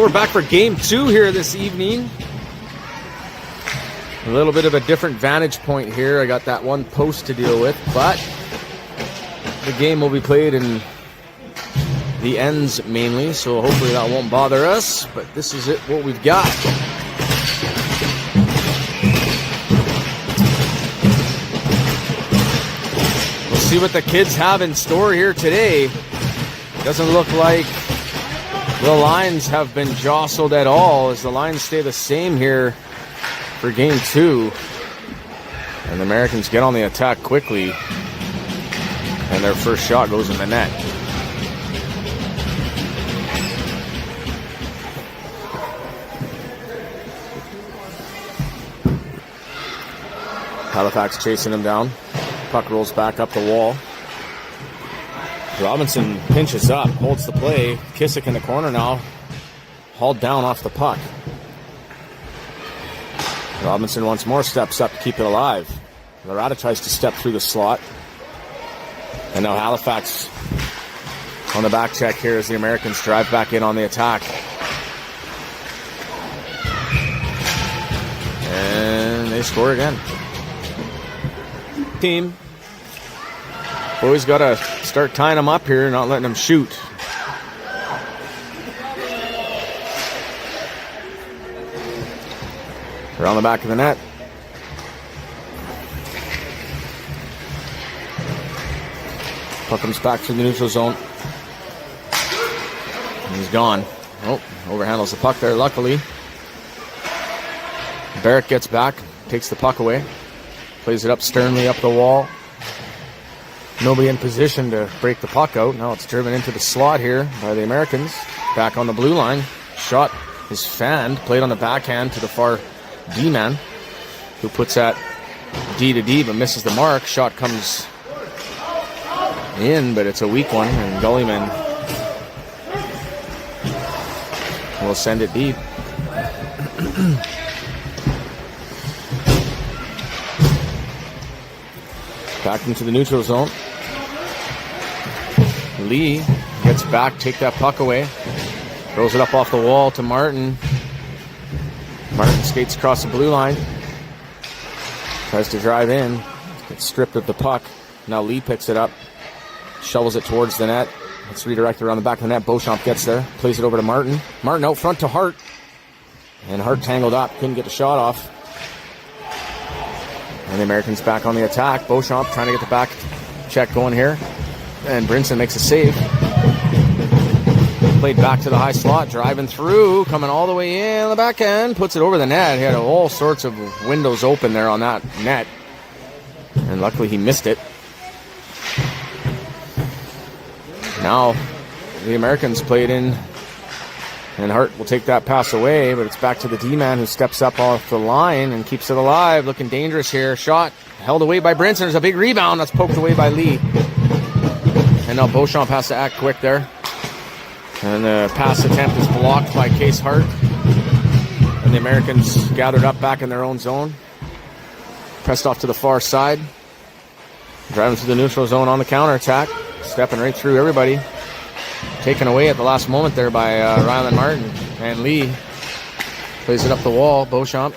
we're back for game 2 here this evening. A little bit of a different vantage point here. I got that one post to deal with, but the game will be played in the ends mainly, so hopefully that won't bother us, but this is what we've got. We'll see what the kids have in store here today. Doesn't look like the lines have been jostled at all, as the lines stay the same here for game 2. And the Americans get on the attack quickly, and their first shot goes in the net. Halifax chasing him down. Puck rolls back up the wall. Robinson pinches up, holds the play. Kissick in the corner now, hauled down off the puck. Robinson once more steps up to keep it alive. Loretta tries to step through the slot. And now Halifax on the back check here as the Americans drive back in on the attack. And they score again. Team. Always got to start tying them up here, not letting them shoot. Around the back of the net. Puck comes back through the neutral zone. And he's gone. Oh, overhandles the puck there, luckily. Barrett gets back, takes the puck away. Plays it up sternly up the wall. Nobody in position to break the puck out. Now it's driven into the slot here by the Americans. Back on the blue line. Shot is fanned. Played on the backhand to the far D-man, who puts that D to D but misses the mark. Shot comes in, but it's a weak one, and Gullyman will send it deep. Back into the neutral zone. Lee gets back, take that puck away. Throws it up off the wall to Martin. Martin skates across the blue line. Tries to drive in. Gets stripped of the puck. Now Lee picks it up. Shovels it towards the net. It's redirected around the back of the net. Beauchamp gets there. Plays it over to Martin. Martin out front to Hart. And Hart tangled up. Couldn't get the shot off. And the Americans back on the attack. Beauchamp trying to get the back check going here. And Brinson makes a save. Played back to the high slot. Driving through. Coming all the way in on the back end. Puts it over the net. He had all sorts of windows open there on that net. And luckily he missed it. Now the Americans played in. And Hart will take that pass away, but it's back to the D-man, who steps up off the line and keeps it alive. Looking dangerous here. Shot held away by Brinson. There's a big rebound that's poked away by Lee. And now Beauchamp has to act quick there. And the pass attempt is blocked by Case Hart. And the Americans gathered up back in their own zone. Pressed off to the far side. Driving through the neutral zone on the counterattack. Stepping right through everybody. Taken away at the last moment there by Ryland Martin. And Lee plays it up the wall. Beauchamp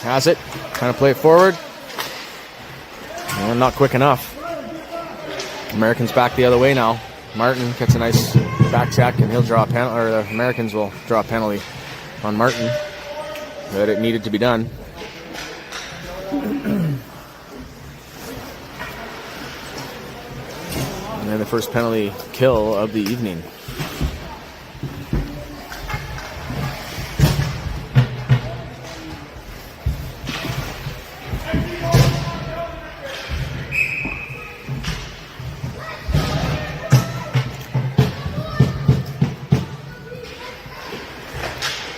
has it. Trying to play it forward. And not quick enough. Americans back the other way now. Martin gets a nice back check, and he'll draw a penalty, or the Americans will draw a penalty on Martin. But it needed to be done. And then the first penalty kill of the evening.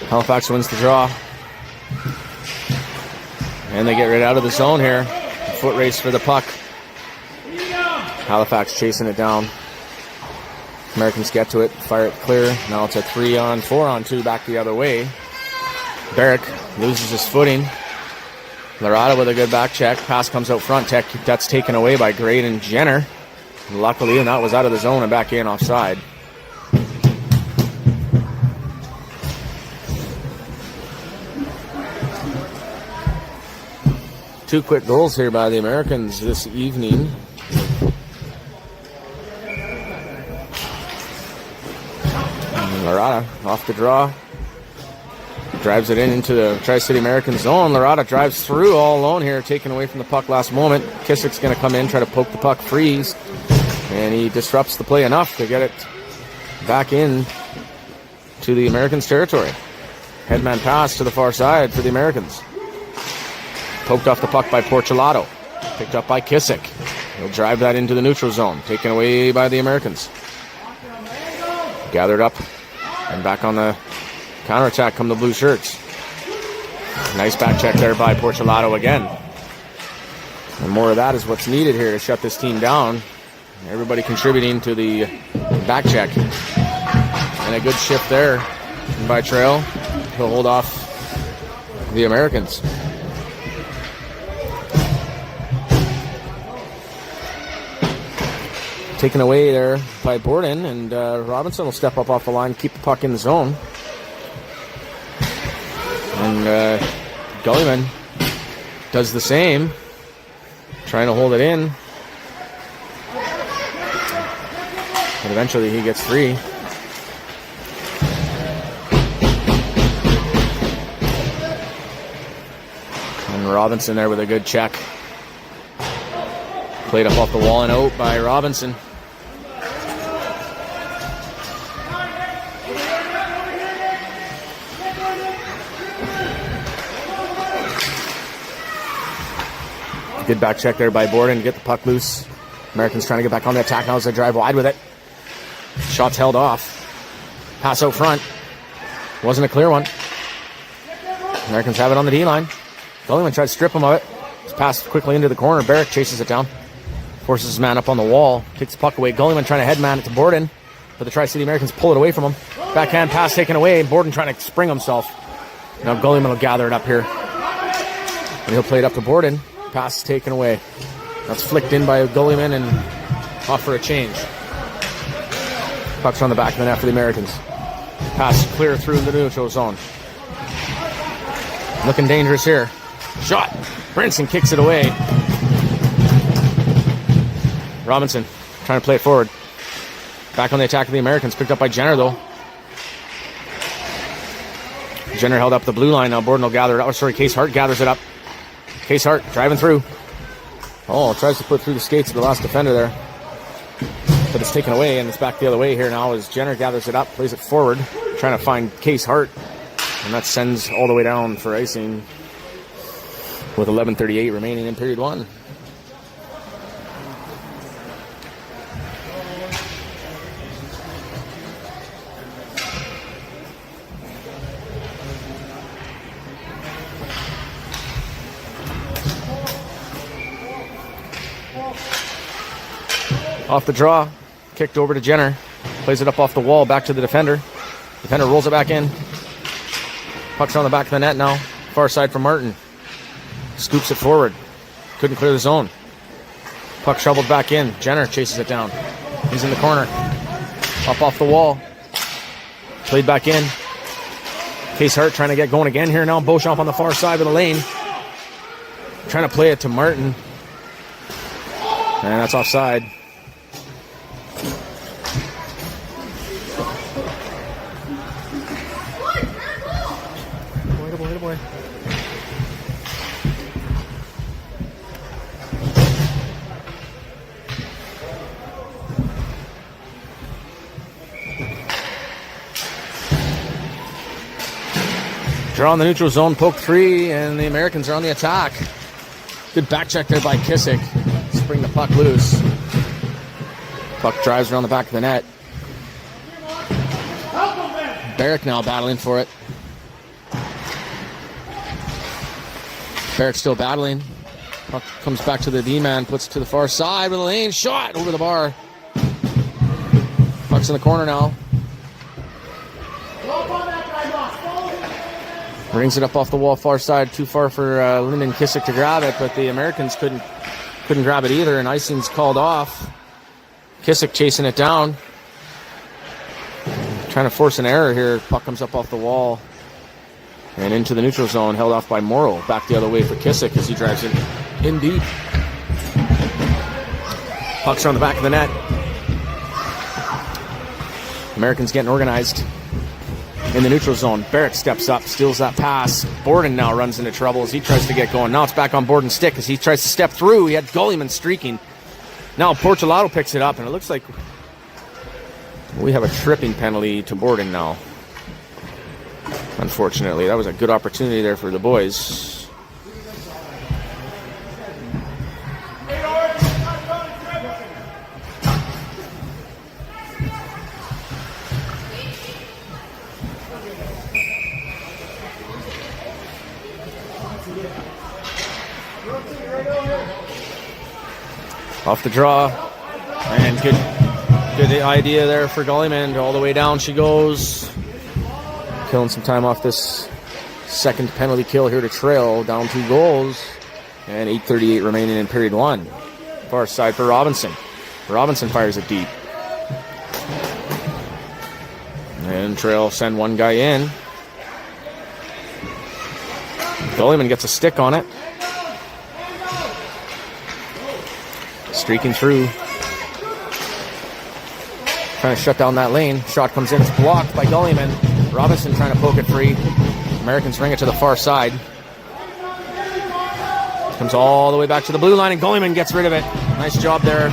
Halifax wins the draw. And they get right out of the zone here. A foot race for the puck. Halifax chasing it down. Americans get to it, fire it clear. Now it's a 3-on, 4-on-2 back the other way. Barrick loses his footing. Larada with a good back check. Pass comes out front. That's taken away by Graydon Jenner. Luckily, and that was out of the zone and back in offside. 2 quick goals here by the Americans this evening. Lorada off the draw. Drives it into the Tri-City American zone. Lorada drives through all alone here, taken away from the puck last moment. Kisic's going to come in, try to poke the puck freeze. And he disrupts the play enough to get it back in to the Americans' territory. Headman pass to the far side for the Americans. Poked off the puck by Porcelato. Picked up by Kisic. He'll drive that into the neutral zone. Taken away by the Americans. Gathered up and back on the counterattack come the blue shirts. Nice back check there by Porcelato again. And more of that is what's needed here to shut this team down. Everybody contributing to the back check. And a good shift there by Trail to hold off the Americans. Taken away there by Borden, and Robinson will step up off the line, keep the puck in the zone. And Gullyman does the same, trying to hold it in. But eventually he gets free. And Robinson there with a good check. Played up off the wall and out by Robinson. Good back check there by Borden to get the puck loose. Americans trying to get back on the attack now as they drive wide with it. Shots held off. Pass out front. Wasn't a clear one. Americans have it on the D-line. Gullyman tried to strip him of it. It's passed quickly into the corner. Barrick chases it down. Forces his man up on the wall. Takes the puck away. Gullyman trying to headman it to Borden. But the Tri-City Americans pull it away from him. Backhand pass taken away. Borden trying to spring himself. Now Gullyman will gather it up here. And he'll play it up to Borden. Pass taken away. That's flicked in by Gullyman and off for a change. Puck's on the back of the net for the Americans. Pass clear through the neutral zone. Looking dangerous here. Shot. Brinson kicks it away. Robinson trying to play it forward. Back on the attack of the Americans. Picked up by Jenner though. Jenner held up the blue line. Now Borden will gather it up. Case Hart gathers it up. Case Hart driving through. Oh, tries to put through the skates of the last defender there. But it's taken away, and it's back the other way here now as Jenner gathers it up, plays it forward, trying to find Case Hart. And that sends all the way down for icing with 11:38 remaining in period 1. Off the draw, kicked over to Jenner. Plays it up off the wall, back to the defender. Defender rolls it back in. Puck's on the back of the net now. Far side from Martin. Scoops it forward. Couldn't clear the zone. Puck shoveled back in. Jenner chases it down. He's in the corner. Up off the wall. Played back in. Case Hart trying to get going again here now. Beauchamp on the far side of the lane. Trying to play it to Martin. And that's offside. Boy. Draw in the neutral zone, poke free, and the Americans are on the attack. Good back check there by Kisic. Spring the puck loose. Puck drives around the back of the net. Barrick now battling for it. Barrick still battling. Puck comes back to the D-man, puts it to the far side with a lane shot over the bar. Puck's in the corner now. Brings it up off the wall, far side, too far for Lyndon Kisic to grab it, but the Americans couldn't grab it either, and icing's called off. Kisic chasing it down. Trying to force an error here. Puck comes up off the wall. And into the neutral zone, held off by Morrow. Back the other way for Kissick as he drives it in deep. Pucks are on the back of the net. Americans getting organized in the neutral zone. Barrett steps up, steals that pass. Borden now runs into trouble as he tries to get going. Now it's back on Borden's stick as he tries to step through. He had Gullyman streaking. Now Portolato picks it up, and it looks like we have a tripping penalty to Borden now. Unfortunately, that was a good opportunity there for the boys. Off the draw, and good idea there for Gullyman. All the way down she goes. Killing some time off this second penalty kill here to Trail. Down 2 goals, and 8:38 remaining in period 1. Far side for Robinson. Robinson fires it deep. And Trail send one guy in. Gullyman gets a stick on it. Streaking through. Trying to shut down that lane. Shot comes in. It's blocked by Gullyman. Robinson trying to poke it free. Americans ring it to the far side. Comes all the way back to the blue line, and Gullyman gets rid of it. Nice job there.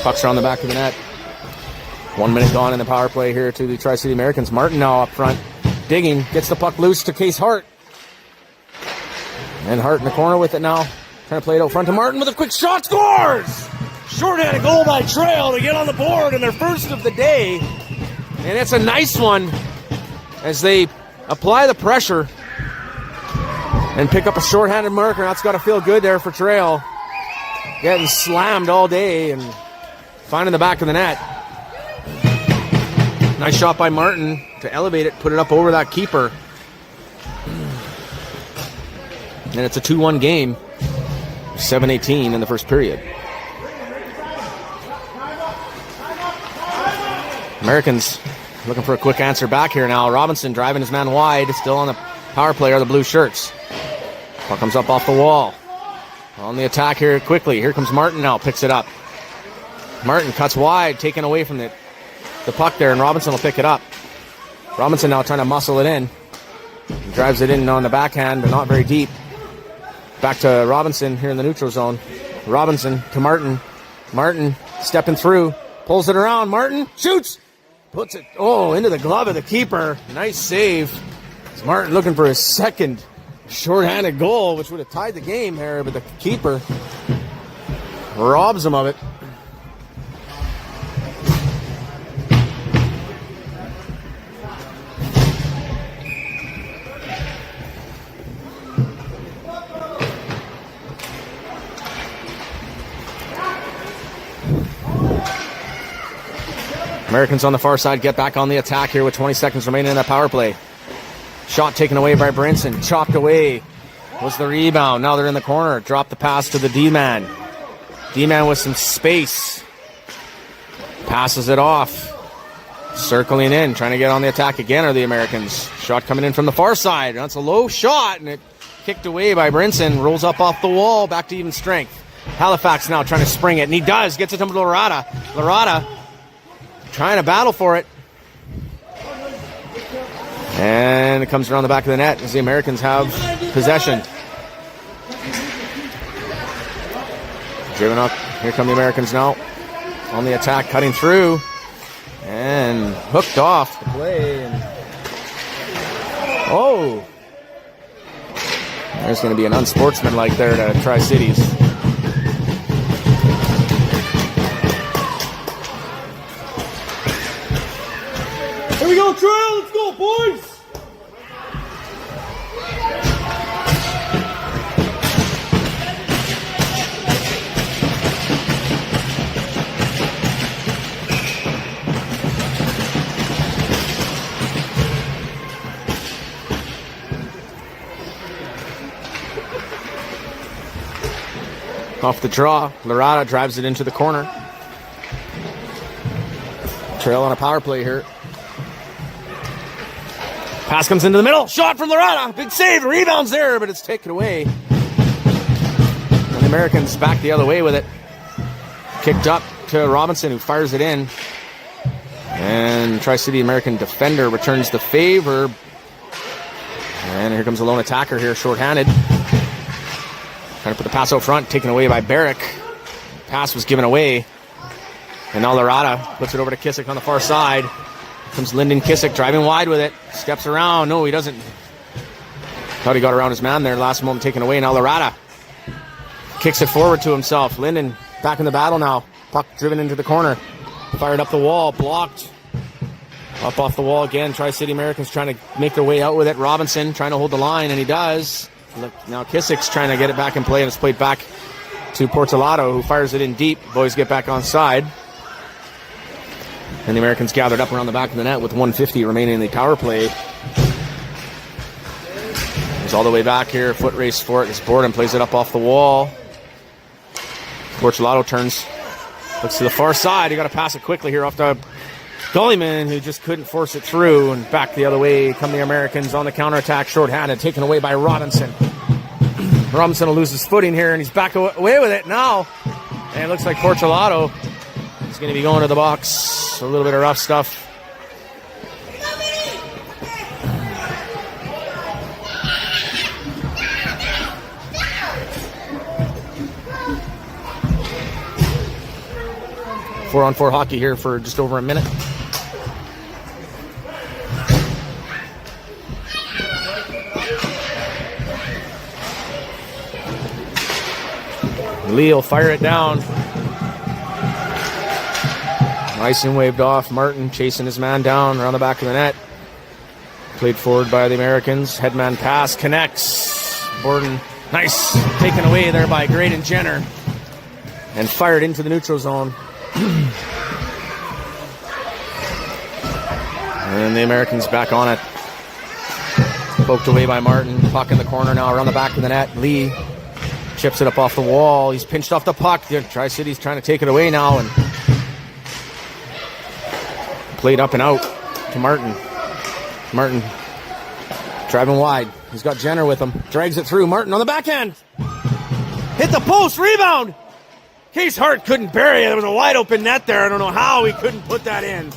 Pucks are on the back of the net. 1 minute gone in the power play here to the Tri-City Americans. Martin now up front. Digging. Gets the puck loose to Case Hart. And Hart in the corner with it now. Trying to play it out front to Martin with a quick shot. Scores! Shorthanded goal by Trail to get on the board in their first of the day. And it's a nice one as they apply the pressure and pick up a shorthanded marker. That's got to feel good there for Trail. Getting slammed all day and finding the back of the net. Nice shot by Martin to elevate it, put it up over that keeper. And it's a 2-1 game. 7:18 in the first period. Americans looking for a quick answer back here now. Robinson driving his man wide. Still on the power play are the blue shirts. Puck comes up off the wall. On the attack here quickly. Here comes Martin now. Picks it up. Martin cuts wide, taken away from the puck there, and Robinson will pick it up. Robinson now trying to muscle it in. He drives it in on the backhand, but not very deep. Back to Robinson here in the neutral zone. Robinson to Martin. Martin stepping through. Pulls it around. Martin shoots. Puts it, into the glove of the keeper. Nice save. It's Martin looking for his second shorthanded goal, which would have tied the game here, but the keeper robs him of it. Americans on the far side get back on the attack here with 20 seconds remaining in that power play. Shot taken away by Brinson. Chopped away was the rebound. Now they're in the corner. Drop the pass to the D-man. D-man with some space. Passes it off. Circling in, trying to get on the attack again are the Americans. Shot coming in from the far side. That's a low shot, and it kicked away by Brinson. Rolls up off the wall, back to even strength. Halifax now trying to spring it, and he does. Gets it to Lorada. Lorada trying to battle for it. And it comes around the back of the net as the Americans have possession. Driven up. Here come the Americans now. On the attack, cutting through. And hooked off the play. And there's going to be an unsportsmanlike there to Tri-Cities. Here we go, Trail! Let's go, boys! Off the draw, Lorada drives it into the corner. Trail on a power play here. Pass comes into the middle. Shot from Loretta. Big save. Rebounds there, but it's taken away. And the Americans back the other way with it. Kicked up to Robinson, who fires it in. And Tri-City American defender returns the favor. And here comes a lone attacker here, shorthanded. Trying to put the pass out front, taken away by Barrick. Pass was given away. And now Loretta puts it over to Kissick on the far side. Comes Lyndon Kissick driving wide with it. Steps around. No, he doesn't. Thought he got around his man there. Last moment taken away. Now Loretta kicks it forward to himself. Lyndon back in the battle now. Puck driven into the corner. Fired up the wall. Blocked. Up off the wall again. Tri-City Americans trying to make their way out with it. Robinson trying to hold the line, and he does. Look, now Kissick's trying to get it back in play, and it's played back to Portolato, who fires it in deep. Boys get back on side. And the Americans gathered up around the back of the net with 1:50 remaining in the power play. He's all the way back here. Foot race for it. His board and plays it up off the wall. Portolato turns. Looks to the far side. You got to pass it quickly here off the Gullyman, who just couldn't force it through. And back the other way come the Americans on the counterattack. Short-handed. Taken away by Robinson. Robinson will lose his footing here, and he's back away with it now. And it looks like Portolato is going to be going to the box. A little bit of rough stuff. Four-on-four hockey here for just over a minute. Lee will fire it down. Nice and waved off. Martin chasing his man down around the back of the net. Played forward by the Americans. Headman pass connects. Borden, nice. Taken away there by Graydon Jenner. And fired into the neutral zone. And the Americans back on it. Poked away by Martin. Puck in the corner now around the back of the net. Lee chips it up off the wall. He's pinched off the puck. Tri-City's trying to take it away now. And played up and out to Martin. Martin driving wide. He's got Jenner with him. Drags it through. Martin on the backhand. Hit the post. Rebound. Case Hart couldn't bury it. There was a wide open net there. I don't know how he couldn't put that in.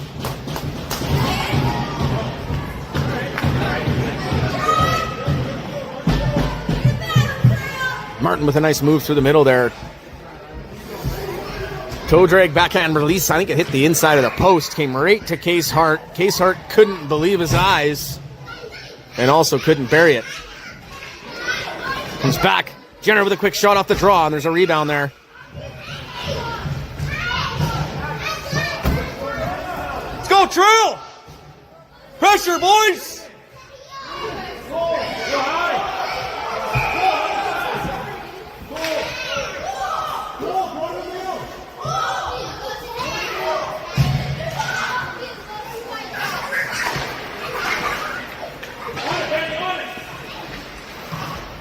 Martin with a nice move through the middle there. Toe drag, backhand release. I think it hit the inside of the post. Came right to Case Hart. Case Hart couldn't believe his eyes. And also couldn't bury it. Comes back. Jenner with a quick shot off the draw. And there's a rebound there. Let's go, Trail! Pressure, boys!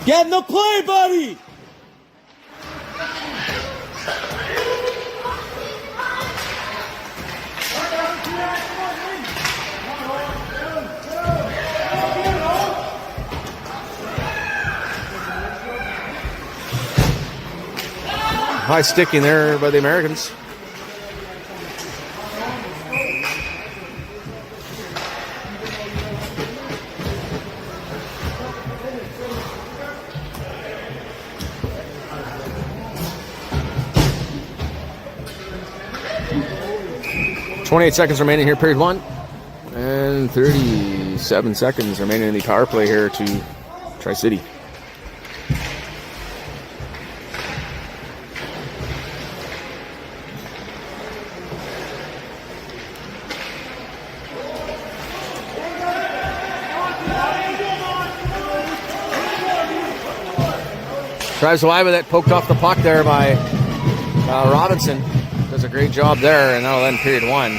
Get in the play, buddy! High sticking there by the Americans. .28 seconds remaining here, period one. And 37 seconds remaining in the power play here to Tri-City. Drives wide with it, poked off the puck there by Robinson. Does a great job there, and that'll end period one.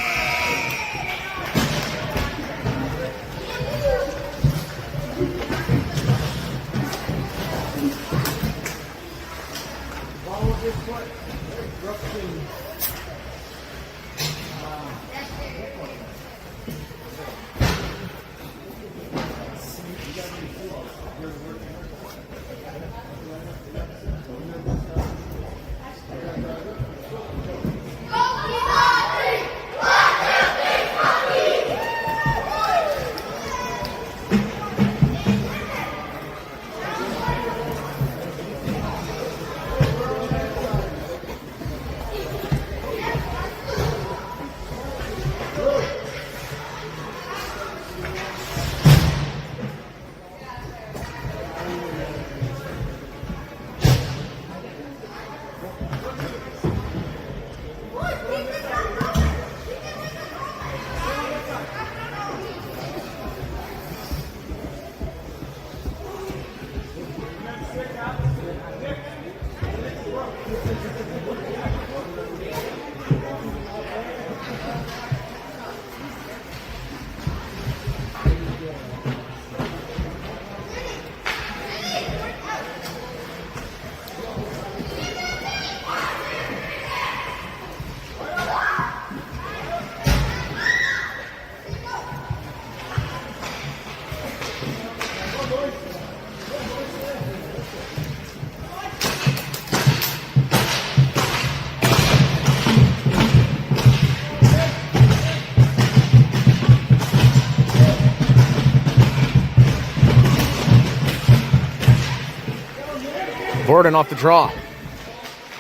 Borden off the draw.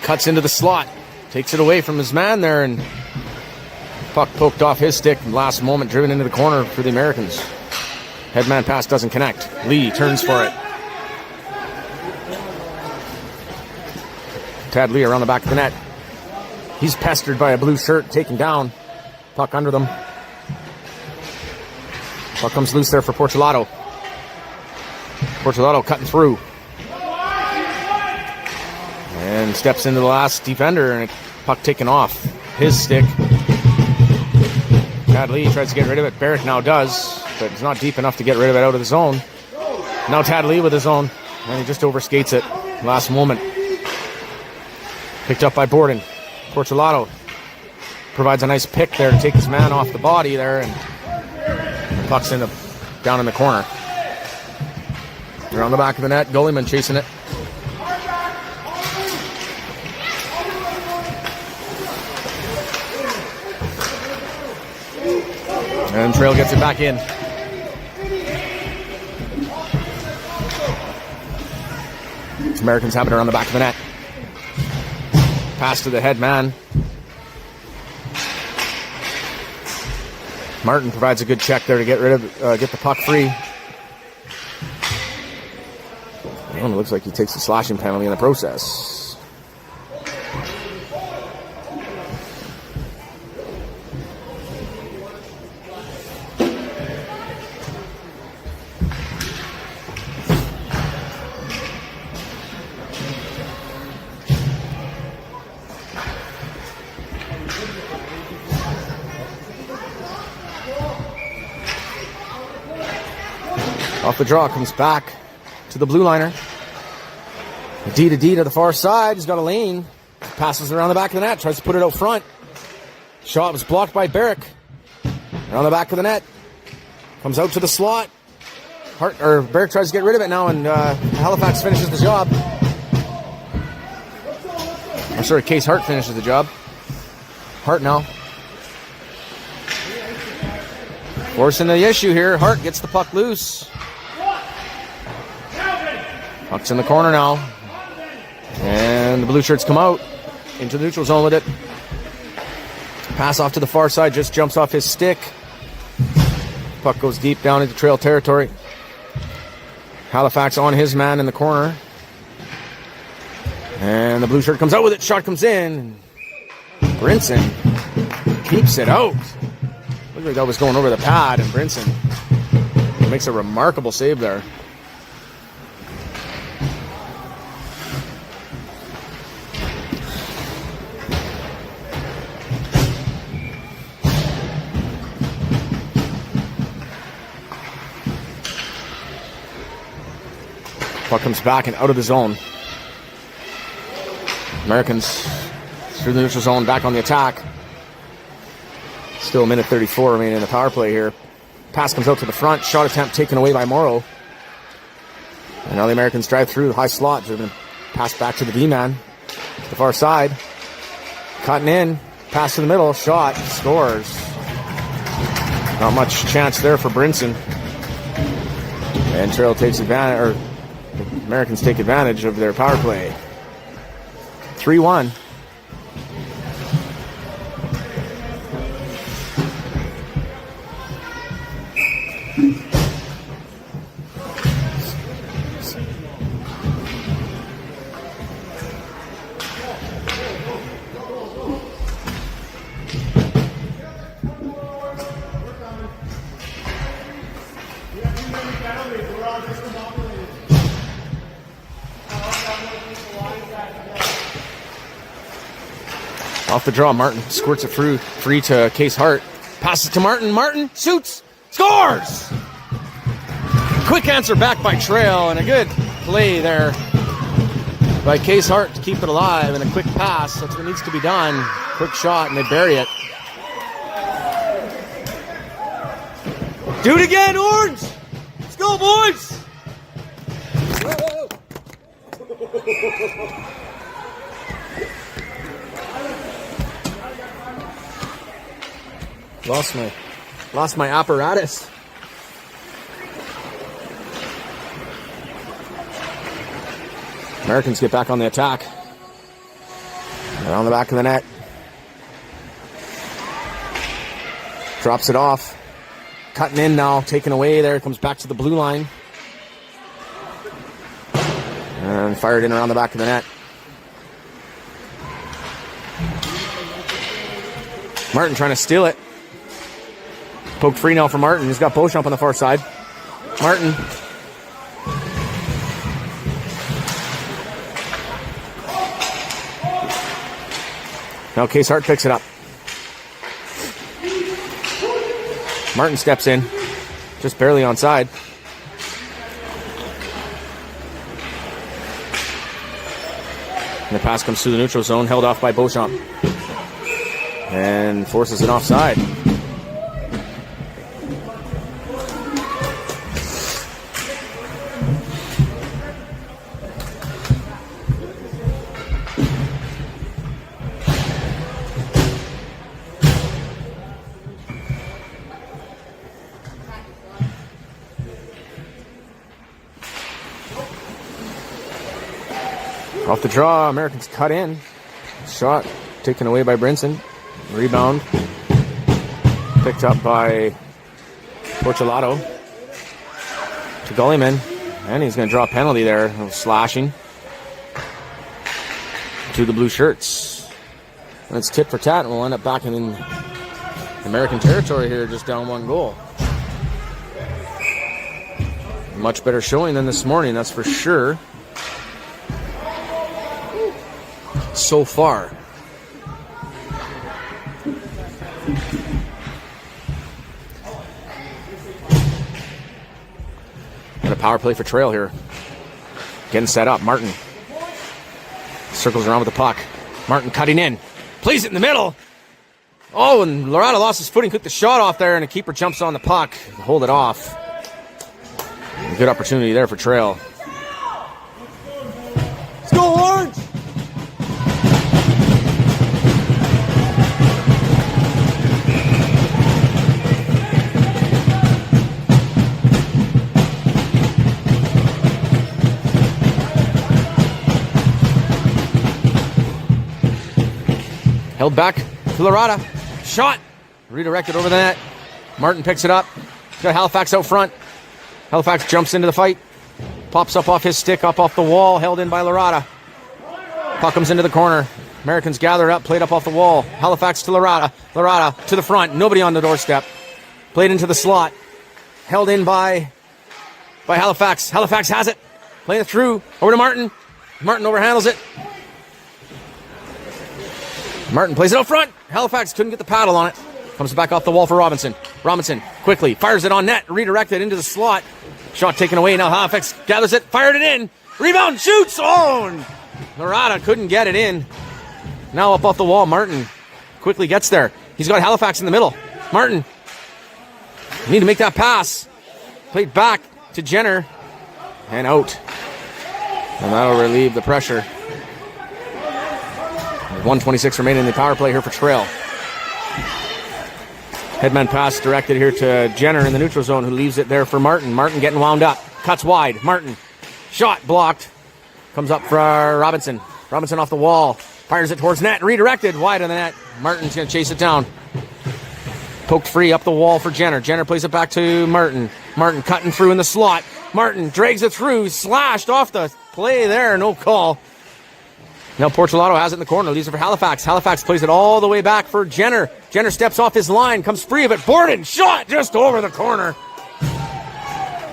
Cuts into the slot. Takes it away from his man there, and puck poked off his stick. Last moment, driven into the corner for the Americans. Headman pass doesn't connect. Lee turns for it. Tad Lee around the back of the net. He's pestered by a blue shirt, taken down. Puck under them. Puck comes loose there for Portulato. Portulato cutting through. And steps into the last defender, and puck taken off his stick. Tad Lee tries to get rid of it. Barrick now does, but it's not deep enough to get rid of it out of the zone. Now Tad Lee with his own, and he just overskates it. Last moment. Picked up by Borden. Portulato provides a nice pick there to take his man off the body there, and the puck's down in the corner. Around the back of the net, Gullyman chasing it. And Trail gets it back in. Americans have it around the back of the net. Pass to the head man. Martin provides a good check there to get the puck free. Well, it looks like he takes a slashing penalty in the process. Off the draw, comes back to the blue liner. D to D to the far side. He's got a lane. Passes around the back of the net. Tries to put it out front. Shot was blocked by Barrick. Around the back of the net. Comes out to the slot. Barrick tries to get rid of it now, and Halifax finishes the job. I'm sorry, Case Hart finishes the job. Hart now. Forcing the issue here. Hart gets the puck loose. Puck's in the corner now. And the blue shirts come out into the neutral zone with it. Pass off to the far side, just jumps off his stick. Puck goes deep down into Trail territory. Halifax on his man in the corner. And the blue shirt comes out with it. Shot comes in. Brinson keeps it out. Looked like that was going over the pad, and Brinson makes a remarkable save there. Puck comes back and out of the zone. Americans through the neutral zone, back on the attack. Still a minute 34 remaining in the power play here. Pass comes out to the front. Shot attempt taken away by Morrow. And now the Americans drive through the high slot. Driven pass back to the D-man. To the far side. Cutting in. Pass to the middle. Shot. Scores. Not much chance there for Brinson. And Trail takes advantage, or the Americans take advantage of their power play. 3-1. Off the draw, Martin squirts it through, free to Case Hart. Passes to Martin. Martin shoots, scores! Quick answer back by Trail, and a good play there by Case Hart to keep it alive, and a quick pass. That's what needs to be done. Quick shot, and they bury it. Do it again, Orange! Let's go, boys! Lost my apparatus. Americans get back on the attack. Around the back of the net. Drops it off. Cutting in now, taken away there. Comes back to the blue line. And fired in around the back of the net. Martin trying to steal it. Poked free now for Martin. He's got Beauchamp on the far side. Martin. Now Case Hart picks it up. Martin steps in. Just barely onside. And the pass comes through the neutral zone, held off by Beauchamp. And forces it offside. Off the draw, Americans cut in. Shot taken away by Brinson. Rebound picked up by Porcelato to Gullyman. And he's going to draw a penalty there. Slashing to the blue shirts. And it's tit for tat, and we'll end up back in American territory here, just down 1 goal. Much better showing than this morning, that's for sure. So far. And a power play for Trail here. Getting set up. Martin circles around with the puck. Martin cutting in. Plays it in the middle. Oh, and Lorado lost his footing, took the shot off there, and the keeper jumps on the puck to hold it off. A good opportunity there for Trail. Let's go, Orange! Held back to Lorada. Shot. Redirected over the net. Martin picks it up. He's got Halifax out front. Halifax jumps into the fight. Pops up off his stick, up off the wall. Held in by Lorada. Puck comes into the corner. Americans gather up, played up off the wall. Halifax to Lorada. Lorada to the front. Nobody on the doorstep. Played into the slot. Held in by Halifax. Halifax has it. Playing it through. Over to Martin. Martin overhandles it. Martin plays it out front. Halifax couldn't get the paddle on it. Comes back off the wall for Robinson. Robinson quickly fires it on net. Redirected into the slot. Shot taken away. Now Halifax gathers it. Fired it in. Rebound. Shoots. Oh! And Lorada couldn't get it in. Now up off the wall. Martin quickly gets there. He's got Halifax in the middle. Martin. You need to make that pass. Played back to Jenner. And out. And that'll relieve the pressure. 1:26 remaining in the power play here for Trail. Headman pass directed here to Jenner in the neutral zone, who leaves it there for Martin. Martin getting wound up. Cuts wide. Martin. Shot blocked. Comes up for Robinson. Robinson off the wall. Fires it towards net. Redirected wide of the net. Martin's going to chase it down. Poked free up the wall for Jenner. Jenner plays it back to Martin. Martin cutting through in the slot. Martin drags it through. Slashed off the play there. No call. Now Porcelato has it in the corner. Leaves it for Halifax. Halifax plays it all the way back for Jenner. Jenner steps off his line. Comes free of it. Borden. Shot just over the corner.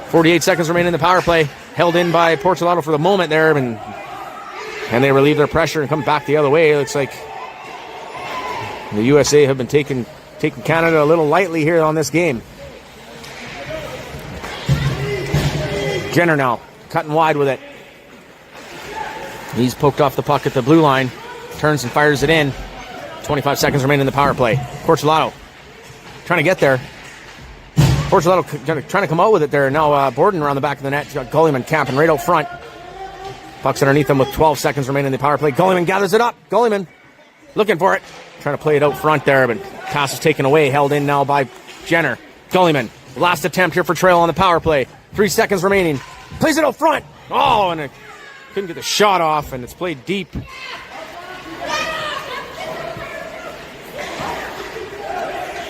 48 seconds remaining in the power play. Held in by Porcelato for the moment there. And they relieve their pressure and come back the other way. It looks like the USA have been taking Canada a little lightly here on this game. Jenner now cutting wide with it. He's poked off the puck at the blue line. Turns and fires it in. 25 seconds remaining in the power play. Porcelato trying to get there. Porcelato trying to come out with it there. Now Borden around the back of the net. He's got Gullyman camping right out front. Puck's underneath him with 12 seconds remaining in the power play. Gullyman gathers it up. Gullyman looking for it. Trying to play it out front there, but pass is taken away. Held in now by Jenner. Gullyman. Last attempt here for Trail on the power play. 3 seconds remaining. Plays it out front. Oh, and a Couldn't get the shot off, and it's played deep.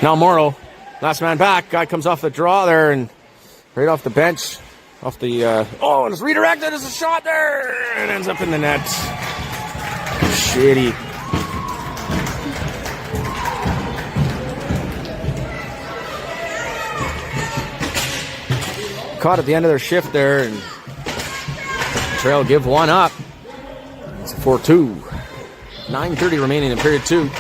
Now Morrow, last man back. Guy comes off the draw there and right off the bench. Off the, and it's redirected as a shot there and ends up in the net. Shitty. Caught at the end of their shift there, and Trail give one up. It's a 4-2. 9:30 remaining in period 2.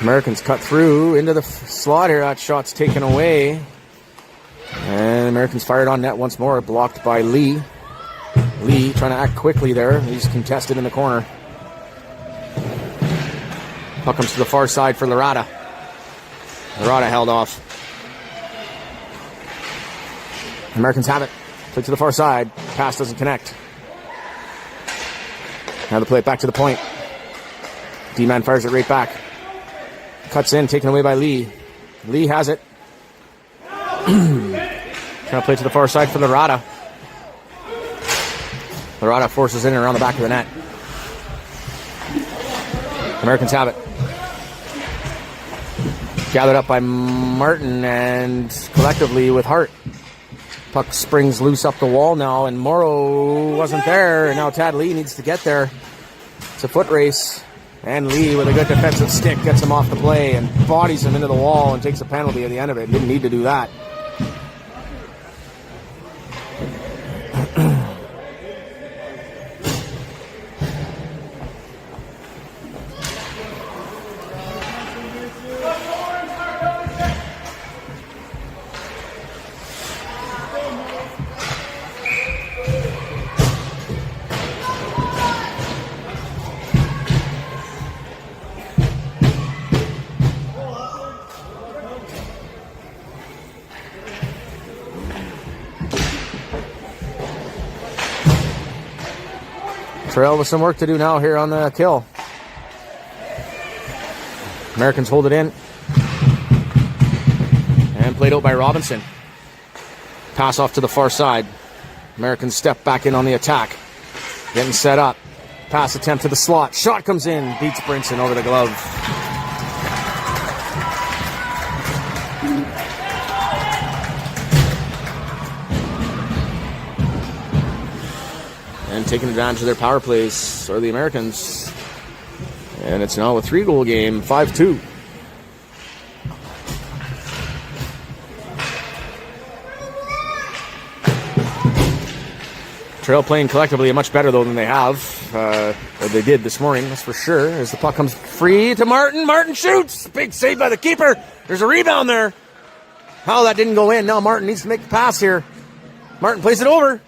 Americans cut through into the slot here. That shot's taken away. And Americans fired on net once more. Blocked by Lee. Lee trying to act quickly there. He's contested in the corner. Puck comes to the far side for Lorada. Lorada held off. Americans have it. Play to the far side. Pass doesn't connect. Now they play it back to the point. D-man fires it right back. Cuts in, taken away by Lee. Lee has it. Trying to play to the far side for Lorada. Lorada forces in and around the back of the net. Americans have it. Gathered up by Martin and collectively with Hart. Puck springs loose up the wall now, and Morrow wasn't there. And now Tad Lee needs to get there. It's a foot race. And Lee, with a good defensive stick, gets him off the play and bodies him into the wall and takes a penalty at the end of it. Didn't need to do that. Trail with some work to do now here on the kill. Americans hold it in. And played out by Robinson. Pass off to the far side. Americans step back in on the attack. Getting set up. Pass attempt to the slot. Shot comes in. Beats Brinson over the glove. And taking advantage of their power plays are the Americans. And it's now a 3-goal game, 5-2. Trail playing collectively much better, though, than they have. Or they did this morning, that's for sure. As the puck comes free to Martin. Martin shoots! Big save by the keeper. There's a rebound there. How that didn't go in. Now Martin needs to make the pass here. Martin plays it over.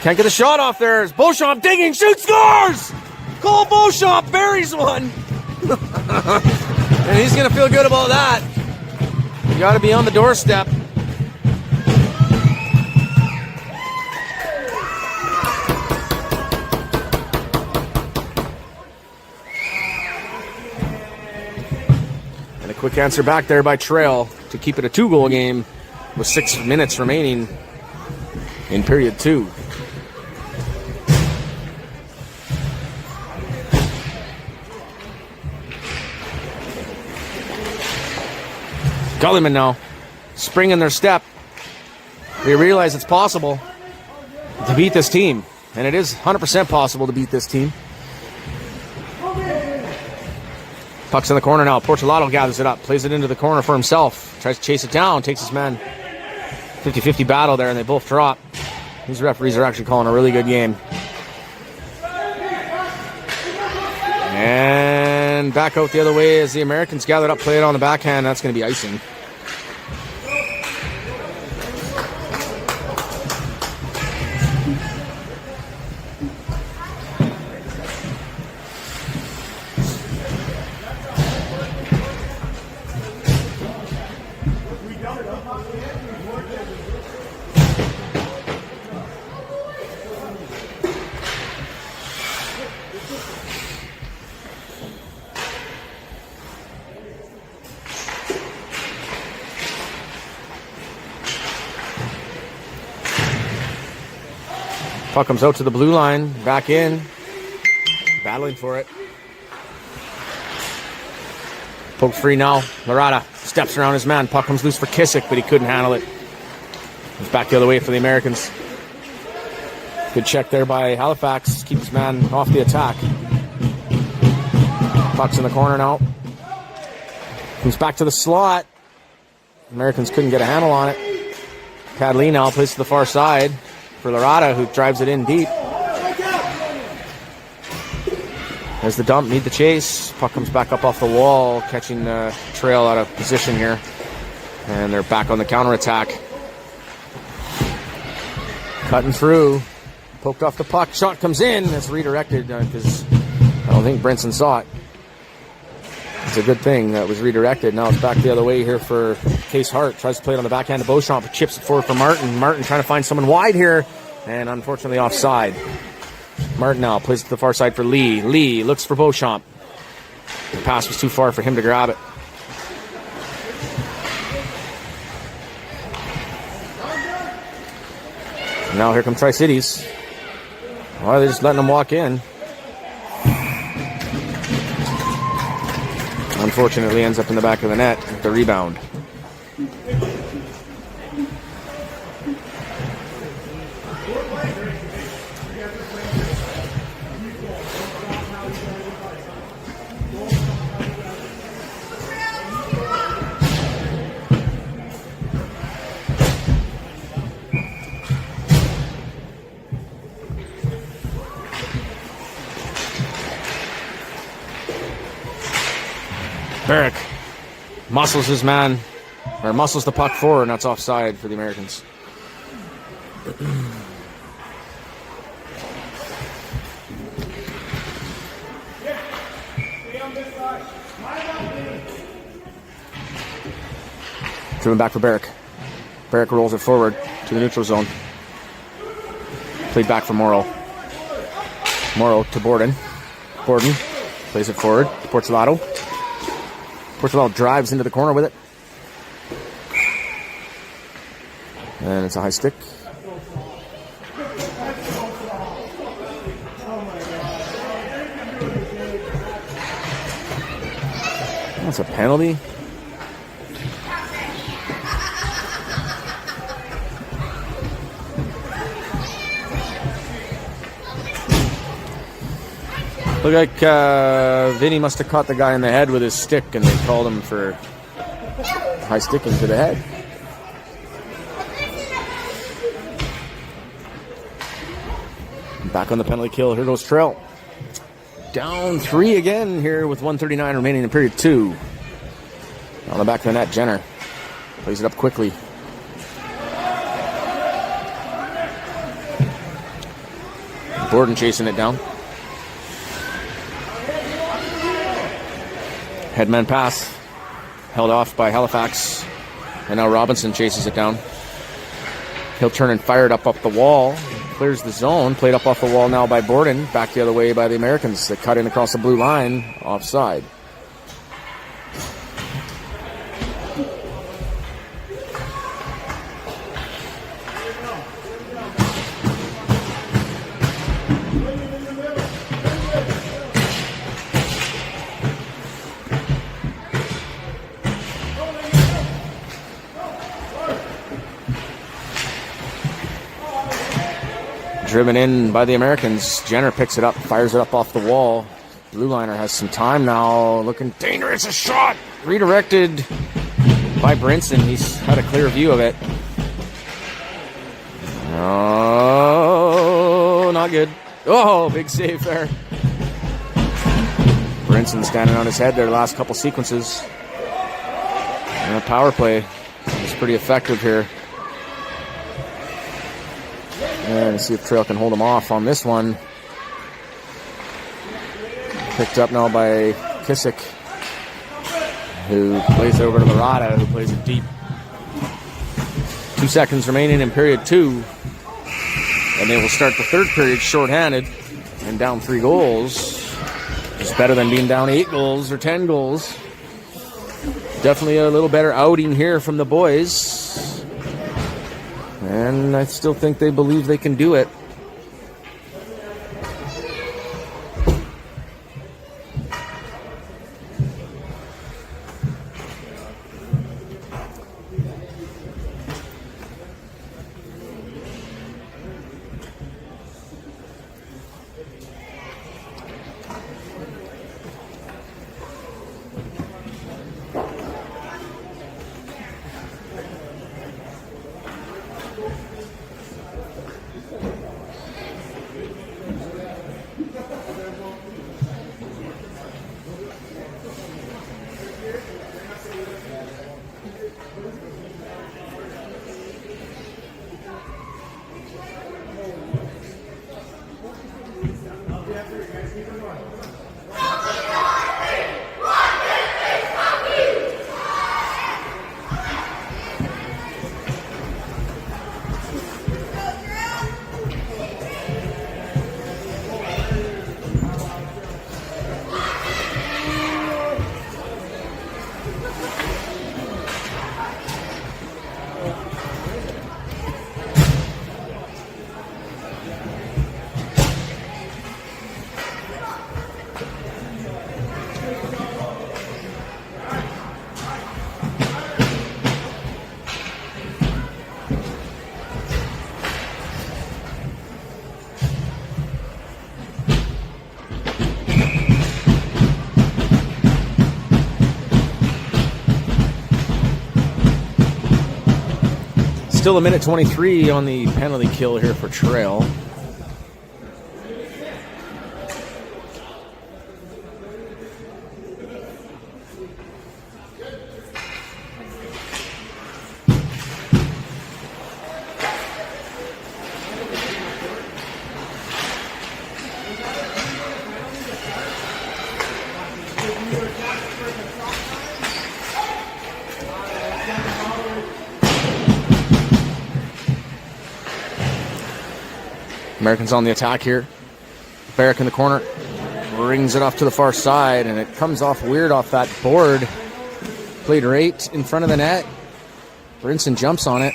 Can't get a shot off there. It's Beauchamp digging, shoots, scores! Cole Beauchamp buries one. And he's going to feel good about that. You got to be on the doorstep. And a quick answer back there by Trail to keep it a 2-goal game with 6 minutes remaining in period 2. Gulliman now, spring in their step. They realize it's possible to beat this team. And it is 100% possible to beat this team. Puck's in the corner now. Portolato gathers it up, plays it into the corner for himself. Tries to chase it down, takes his man. 50-50 battle there, and they both drop. These referees are actually calling a really good game. And back out the other way as the Americans gathered up, play it on the backhand. That's going to be icing. Puck comes out to the blue line, back in, battling for it. Poked free now. Larada steps around his man. Puck comes loose for Kissick, but he couldn't handle it. He's back the other way for the Americans. Good check there by Halifax. Keeps his man off the attack. Puck's in the corner now. Comes back to the slot. Americans couldn't get a handle on it. Cadley now plays to the far side for Larada, who drives it in deep. There's the dump, need the chase. Puck comes back up off the wall, catching the trail out of position here. And they're back on the counterattack. Cutting through. Poked off the puck. Shot comes in. It's redirected because I don't think Brinson saw it. It's a good thing that was redirected. Now it's back the other way here for Case Hart. Tries to play it on the backhand of Beauchamp, but chips it forward for Martin. Martin trying to find someone wide here, and unfortunately offside. Martin now plays it to the far side for Lee. Lee looks for Beauchamp. The pass was too far for him to grab it. And now here come Tri-Cities. Well, they're just letting them walk in. Unfortunately ends up in the back of the net with the rebound. Barrick muscles his man, or muscles the puck forward, and that's offside for the Americans. Driven back for Barrick. Barrick rolls it forward to the neutral zone. Played back for Morrow. Morrow to Borden. Borden plays it forward to Porcelato. Porcelato drives into the corner with it. And it's a high stick. That's a penalty. Looked like Vinny must have caught the guy in the head with his stick, and they called him for high sticking to the head. Back on the penalty kill. Here goes Trell. Down 3 again here with 1:39 remaining in period 2. On the back of the net, Jenner plays it up quickly. Borden chasing it down. Headman pass, held off by Halifax, and now Robinson chases it down. He'll turn and fire it up the wall, clears the zone, played up off the wall now by Borden, back the other way by the Americans that cut in across the blue line, offside. Driven in by the Americans. Jenner picks it up, fires it up off the wall. Blue liner has some time now. Looking dangerous. A shot redirected by Brinson. He's had a clear view of it. Oh, not good. Oh, big save there. Brinson standing on his head there the last couple sequences. And the power play was pretty effective here. And see if Trail can hold him off on this one. Picked up now by Kissick, who plays it over to Larada, who plays it deep. 2 seconds remaining in period 2. And they will start the third period shorthanded and down 3 goals. It's better than being down 8 goals or 10 goals. Definitely a little better outing here from the boys. And I still think they believe they can do it. Still a minute 23 on the penalty kill here for Trail. Americans on the attack here. Barrick in the corner. Rings it off to the far side, and it comes off weird off that board. Played right in front of the net. Brinson jumps on it.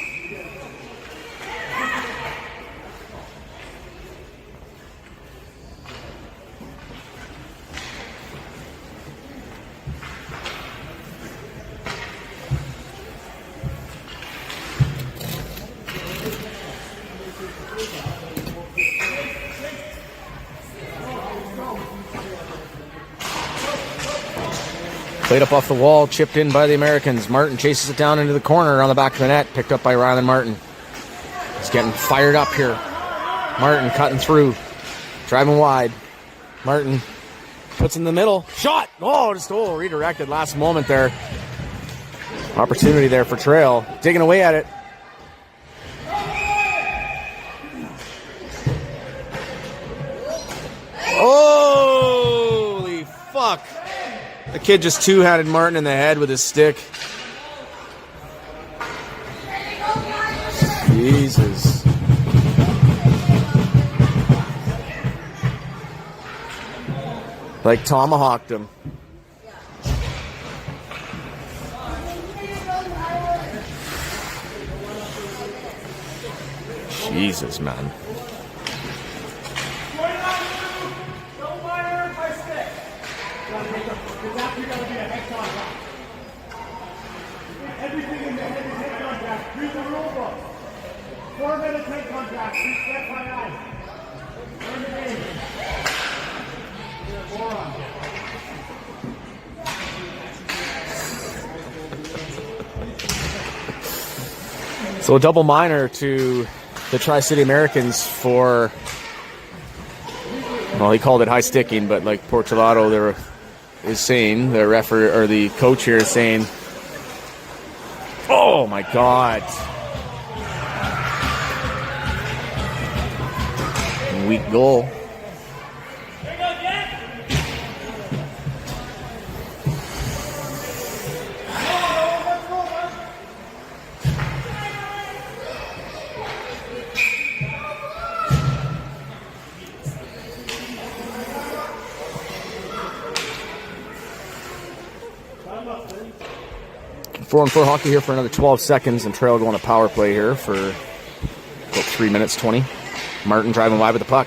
Played up off the wall, chipped in by the Americans. Martin chases it down into the corner on the back of the net, picked up by Rylan Martin. He's getting fired up here. Martin cutting through, driving wide. Martin puts in the middle, shot! Just redirected last moment there. Opportunity there for Trail, digging away at it. Holy fuck! The kid just two-handed Martin in the head with his stick. Jesus. Like tomahawked him. Jesus, man. Everything in the head contact. Read the rule book. 4 minutes head contact. Please step by eye. Turn the game. 4 on. So a double minor to the Tri-City Americans for, well, he called it high sticking, but like Portolato is saying, the referee or the coach here is saying, oh my God. Weak goal. Four on four hockey here for another 12 seconds, and Trail going to power play here for about 3 minutes 20. Martin driving wide with the puck.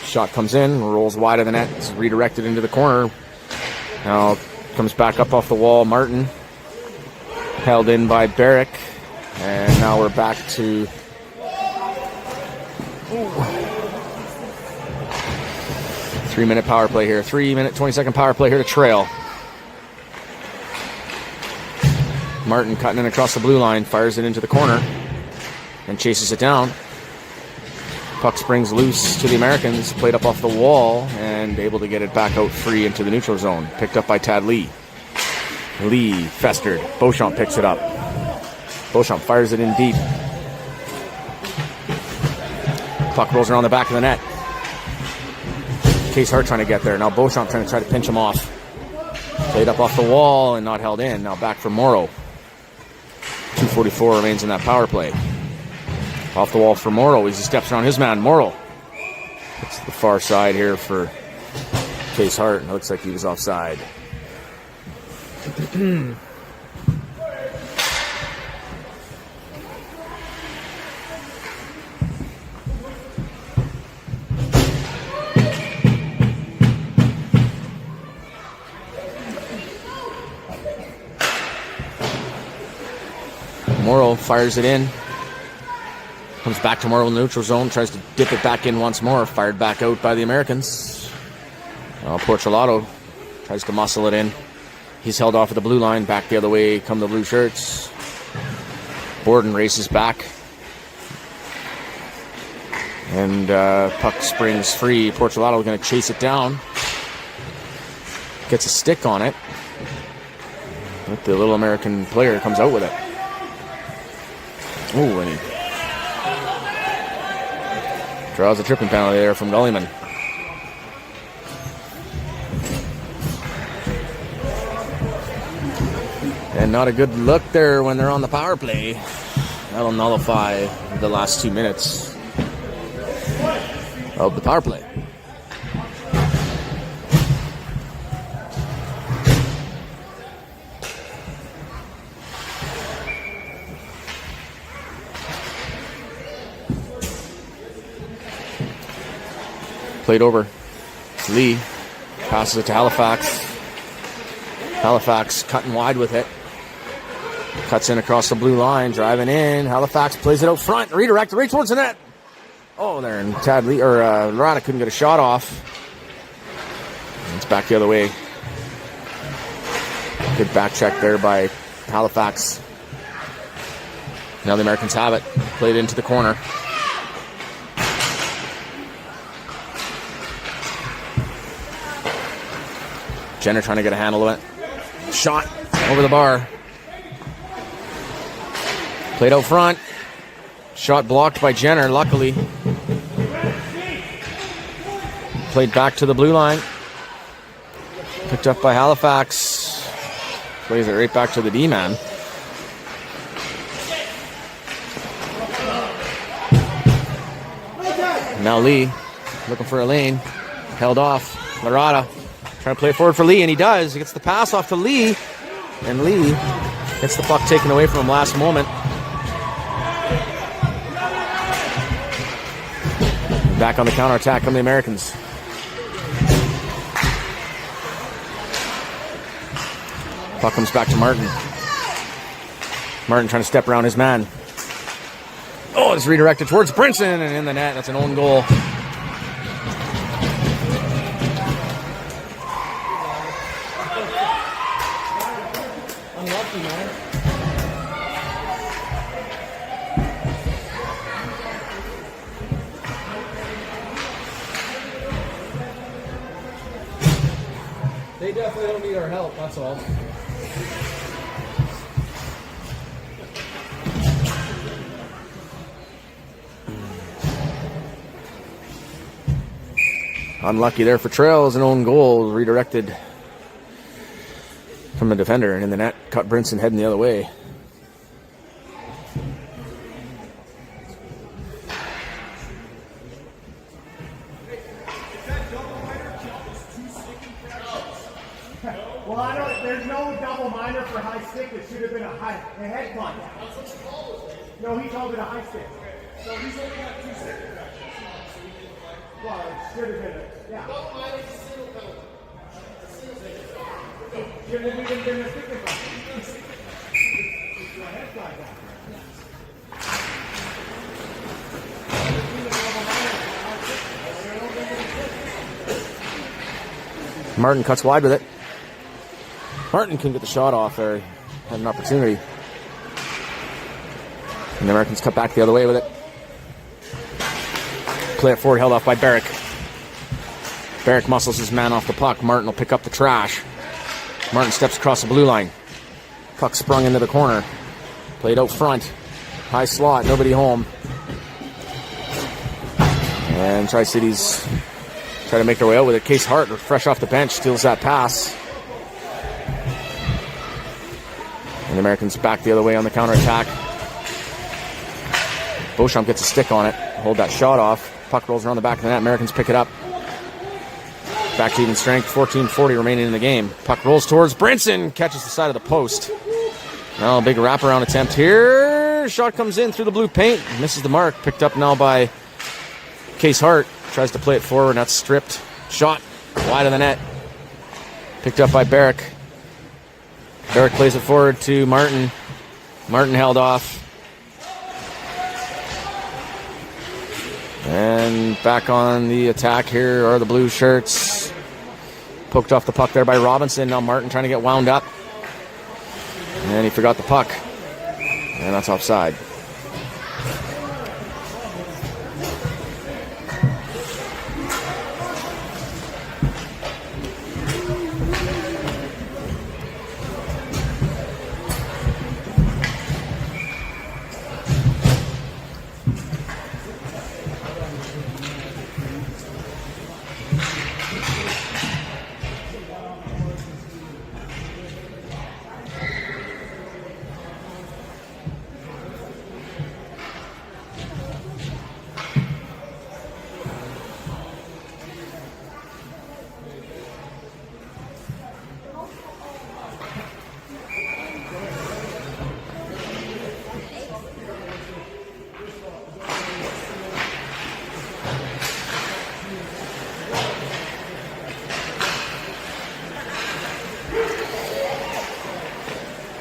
Shot comes in, rolls wide of the net. It's redirected into the corner. Now comes back up off the wall. Martin held in by Barrick, and now we're back to 3 minute power play here. 3 minute 20-second power play here to Trail. Martin cutting in across the blue line, fires it into the corner, and chases it down. Puck springs loose to the Americans, played up off the wall, and able to get it back out free into the neutral zone. Picked up by Tad Lee. Lee festered. Beauchamp picks it up. Beauchamp fires it in deep. Puck rolls around the back of the net. Case Hart trying to get there. Now Beauchamp trying to pinch him off. Played up off the wall and not held in. Now back for Morrow. 2:44 remains in that power play. Off the wall for Morrow as he steps around his man. Morrow. It's the far side here for Case Hart. It looks like he was offside. Morrow fires it in. Comes back to Morrow in the neutral zone. Tries to dip it back in once more. Fired back out by the Americans. Portolato tries to muscle it in. He's held off at the blue line. Back the other way come the blue shirts. Borden races back. And puck springs free. Portolato going to chase it down. Gets a stick on it. But the little American player comes out with it. Ooh, and he draws a tripping penalty there from Gullyman. And not a good look there when they're on the power play. That'll nullify the last 2 minutes of the power play. Played over. Lee passes it to Halifax. Halifax cutting wide with it. Cuts in across the blue line, driving in. Halifax plays it out front. Redirect right towards the net. Oh, there, and Tad Lee or Lorana couldn't get a shot off. It's back the other way. Good back check there by Halifax. Now the Americans have it. Played into the corner. Jenner trying to get a handle of it. Shot over the bar. Played out front. Shot blocked by Jenner, luckily. Played back to the blue line. Picked up by Halifax. Plays it right back to the D-man. Now Lee looking for a lane. Held off. Larada trying to play it forward for Lee, and he does. He gets the pass off to Lee, and Lee gets the puck taken away from him last moment. Back on the counterattack come the Americans. Puck comes back to Martin. Martin trying to step around his man. Oh, it's redirected towards Brinson, and in the net. That's an own goal. Unlucky, man. They definitely don't need our help, that's all. Unlucky there for Trails, an own goal redirected from the defender, and in the net, cut Brinson heading the other way. Well, I don't. There's no double minor for high stick. It should have been a head contact. No, he called it a high stick. So he's only got 2 sticks. Well, it should have been a double minor is a single penalty. Should have even been a stick. A head contact. Martin cuts wide with it. Martin can get the shot off there. Had an opportunity. And the Americans cut back the other way with it. Play it forward, held off by Barrick. Barrick muscles his man off the puck. Martin will pick up the trash. Martin steps across the blue line. Puck sprung into the corner. Played out front. High slot, nobody home. And Tri-Cities Try to make their way out with it. Case Hart, fresh off the bench, steals that pass. And the Americans back the other way on the counterattack. Beauchamp gets a stick on it. Hold that shot off. Puck rolls around the back of the net. Americans pick it up. Back to even strength. 14:40 remaining in the game. Puck rolls towards Brinson. Catches the side of the post. Now a big wraparound attempt here. Shot comes in through the blue paint. Misses the mark. Picked up now by Case Hart. Tries to play it forward. That's stripped. Shot wide of the net. Picked up by Barrick. Barrick plays it forward to Martin. Martin held off. And back on the attack here are the blue shirts. Poked off the puck there by Robinson. Now Martin trying to get wound up. And he forgot the puck. And that's offside.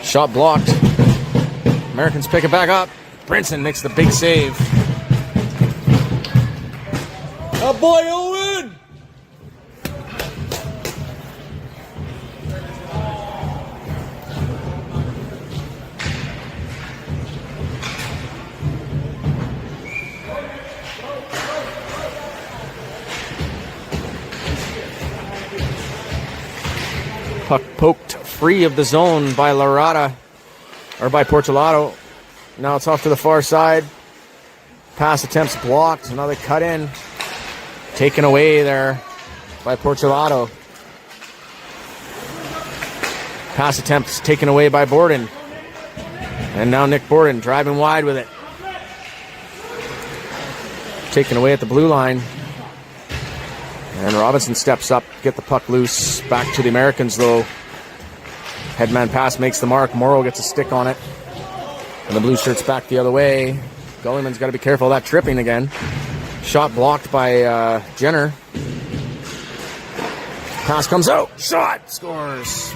Shot blocked. Americans pick it back up. Brinson makes the big save. Oh boy, Owen! Puck poked free of the zone by Larada, or by Portolato. Now it's off to the far side. Pass attempts blocked. Now they cut in. Taken away there by Portolato. Pass attempts taken away by Borden. And now Nick Borden driving wide with it. Taken away at the blue line. And Robinson steps up, get the puck loose. Back to the Americans, though. Headman pass makes the mark. Morrow gets a stick on it. And the blue shirts back the other way. Gullyman's got to be careful of that tripping again. Shot blocked by Jenner. Pass comes out. Shot! Scores.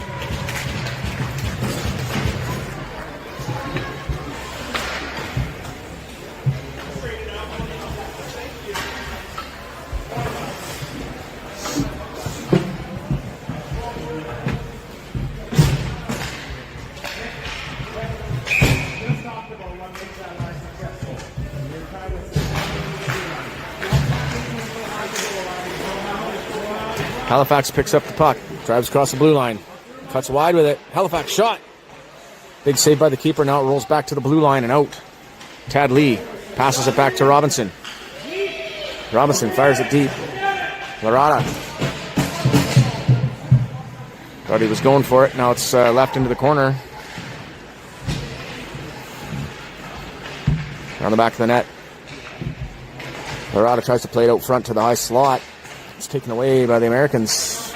Halifax picks up the puck, drives across the blue line, cuts wide with it. Halifax shot. Big save by the keeper. Now it rolls back to the blue line and out. Tad Lee passes it back to Robinson. Robinson fires it deep. Larada. Thought he was going for it. Now it's left into the corner. Around the back of the net. Larada tries to play it out front to the high slot. It's taken away by the Americans.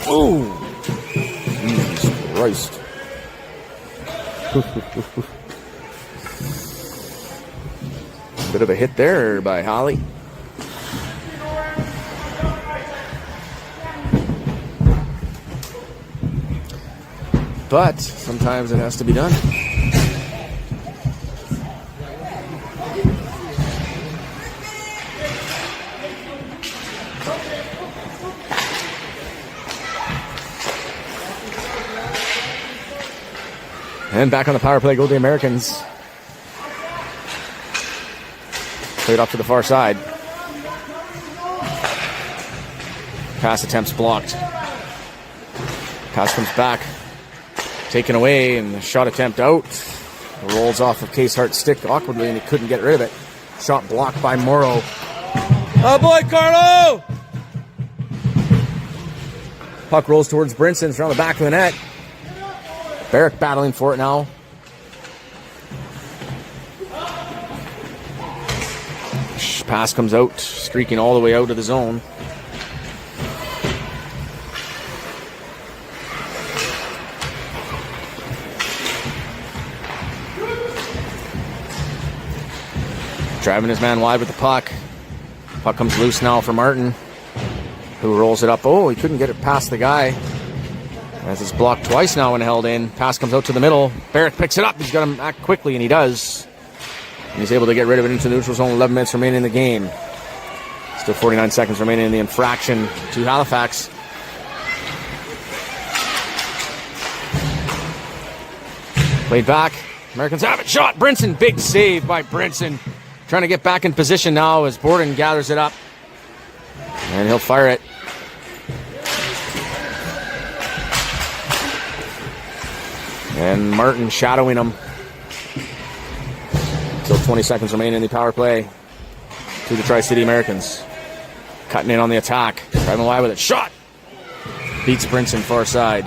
Oh! Jesus Christ. Bit of a hit there by Holly. But sometimes it has to be done. And back on the power play go the Americans. Played off to the far side. Pass attempts blocked. Pass comes back. Taken away, and the shot attempt out. Rolls off of Case Hart's stick awkwardly, and he couldn't get rid of it. Shot blocked by Morrow. Oh boy, Carlo! Puck rolls towards Brinson. It's around the back of the net. Barrick battling for it now. Pass comes out, streaking all the way out of the zone. Driving his man wide with the puck. Puck comes loose now for Martin, who rolls it up. Oh, he couldn't get it past the guy. As it's blocked twice now when held in. Pass comes out to the middle. Barrick picks it up. He's got to act quickly, and he does. And he's able to get rid of it into the neutral zone. 11 minutes remaining in the game. Still 49 seconds remaining in the infraction to Halifax. Played back. Americans have it. Shot. Brinson. Big save by Brinson. Trying to get back in position now as Borden gathers it up. And he'll fire it. And Martin shadowing him. Still 20 seconds remaining in the power play to the Tri-City Americans. Cutting in on the attack. Driving wide with it. Shot! Beats Brinson far side.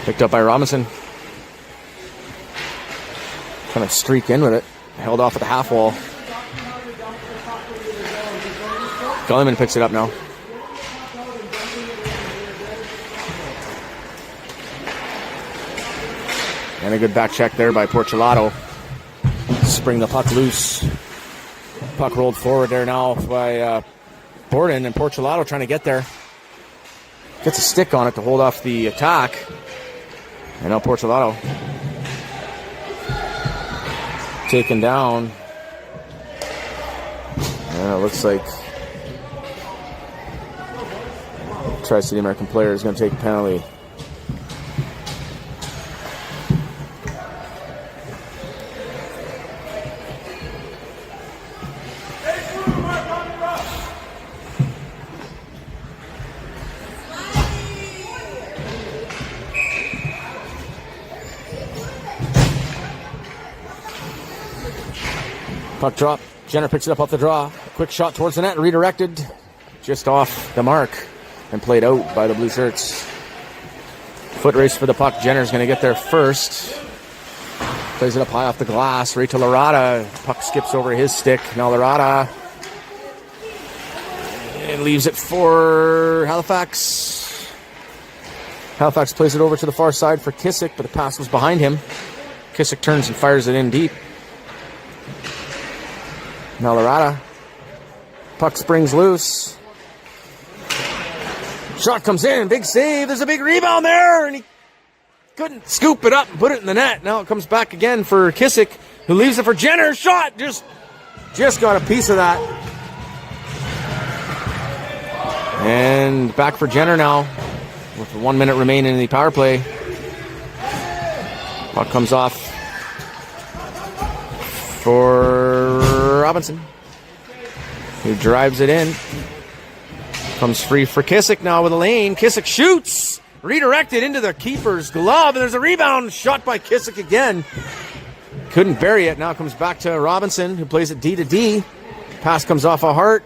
Picked up by Robinson. Kind of streak in with it. Held off at the half wall. Gulliman picks it up now. And a good back check there by Porcelato. Spring the puck loose. Puck rolled forward there now by Borden, and Porcelato trying to get there. Gets a stick on it to hold off the attack. And now Porcelato taken down. And it looks like Tri-City American player is going to take a penalty. Puck drop. Jenner picks it up off the draw. Quick shot towards the net. Redirected just off the mark and played out by the blue shirts. Foot race for the puck. Jenner's going to get there first. Plays it up high off the glass. Right to Larada. Puck skips over his stick. Now Larada. And leaves it for Halifax. Halifax plays it over to the far side for Kissick, but the pass was behind him. Kissick turns and fires it in deep. Now Larada. Puck springs loose. Shot comes in. Big save. There's a big rebound there. And he couldn't scoop it up and put it in the net. Now it comes back again for Kissick, who leaves it for Jenner. Shot. Just got a piece of that. And back for Jenner now with 1 minute remaining in the power play. Puck comes off for Robinson, who drives it in. Comes free for Kissick now with a lane. Kissick shoots. Redirected into the keeper's glove. And there's a rebound. Shot by Kissick again. Couldn't bury it. Now it comes back to Robinson, who plays it D to D. Pass comes off a Hart.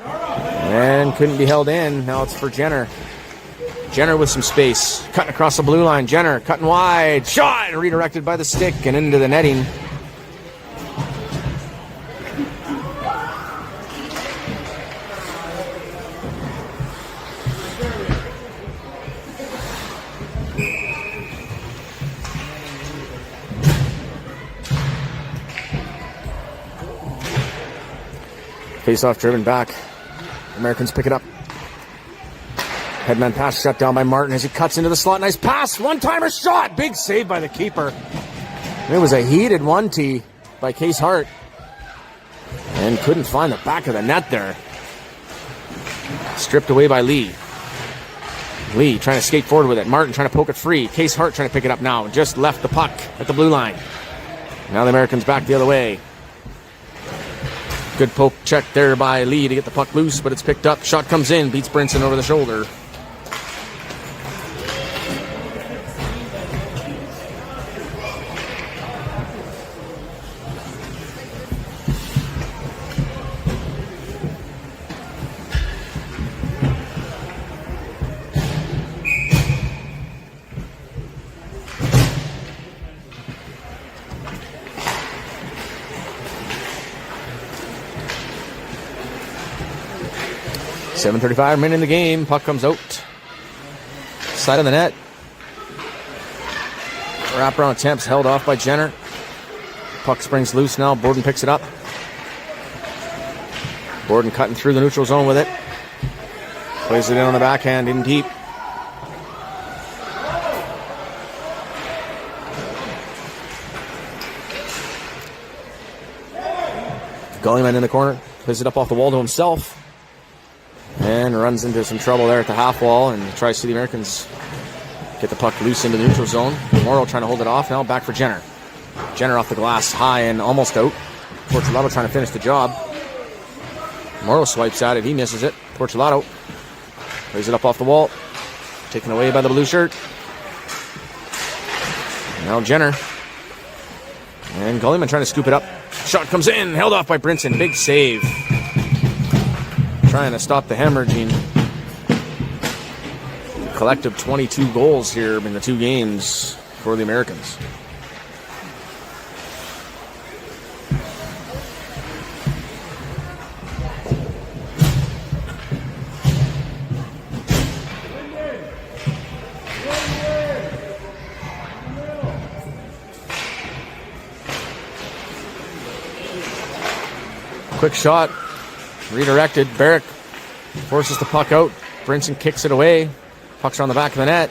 And couldn't be held in. Now it's for Jenner. Jenner with some space. Cutting across the blue line. Jenner cutting wide. Shot. Redirected by the stick and into the netting. Face-off driven back. Americans pick it up. Headman pass shut down by Martin as he cuts into the slot. Nice pass. One-timer shot. Big save by the keeper. It was a heated 1-tee by Case Hart. And couldn't find the back of the net there. Stripped away by Lee. Lee trying to skate forward with it. Martin trying to poke it free. Case Hart trying to pick it up now. Just left the puck at the blue line. Now the Americans back the other way. Good poke check there by Lee to get the puck loose, but it's picked up. Shot comes in, beats Brinson over the shoulder. .7:35 minute in the game. Puck comes out. Side of the net. Wraparound attempts held off by Jenner. Puck springs loose now. Borden picks it up. Borden cutting through the neutral zone with it. Plays it in on the backhand, in deep. Gullyman in the corner. Plays it up off the wall to himself. And runs into some trouble there at the half wall and tries to see the Americans get the puck loose into the neutral zone. Morrow trying to hold it off. Now back for Jenner. Jenner off the glass, high and almost out. Portulato trying to finish the job. Morrow swipes at it. He misses it. Portulato plays it up off the wall. Taken away by the blue shirt. Now Jenner. And Gullyman trying to scoop it up. Shot comes in. Held off by Brinson. Big save. Trying to stop the hemorrhaging. Collective 22 goals here in the two games for the Americans. Quick shot. Redirected. Barrick forces the puck out. Brinson kicks it away. Puck's on the back of the net.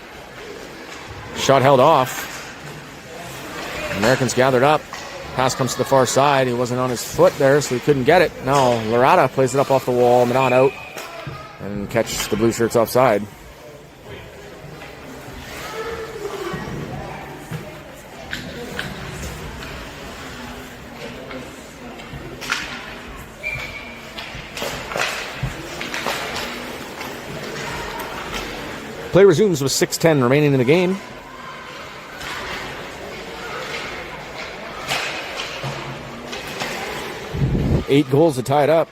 Shot held off. Americans gathered up. Pass comes to the far side. He wasn't on his foot there, so he couldn't get it. Now Lorata plays it up off the wall. Not out. And catches the blue shirts offside. Play resumes with 6:10 remaining in the game. Eight goals to tie it up.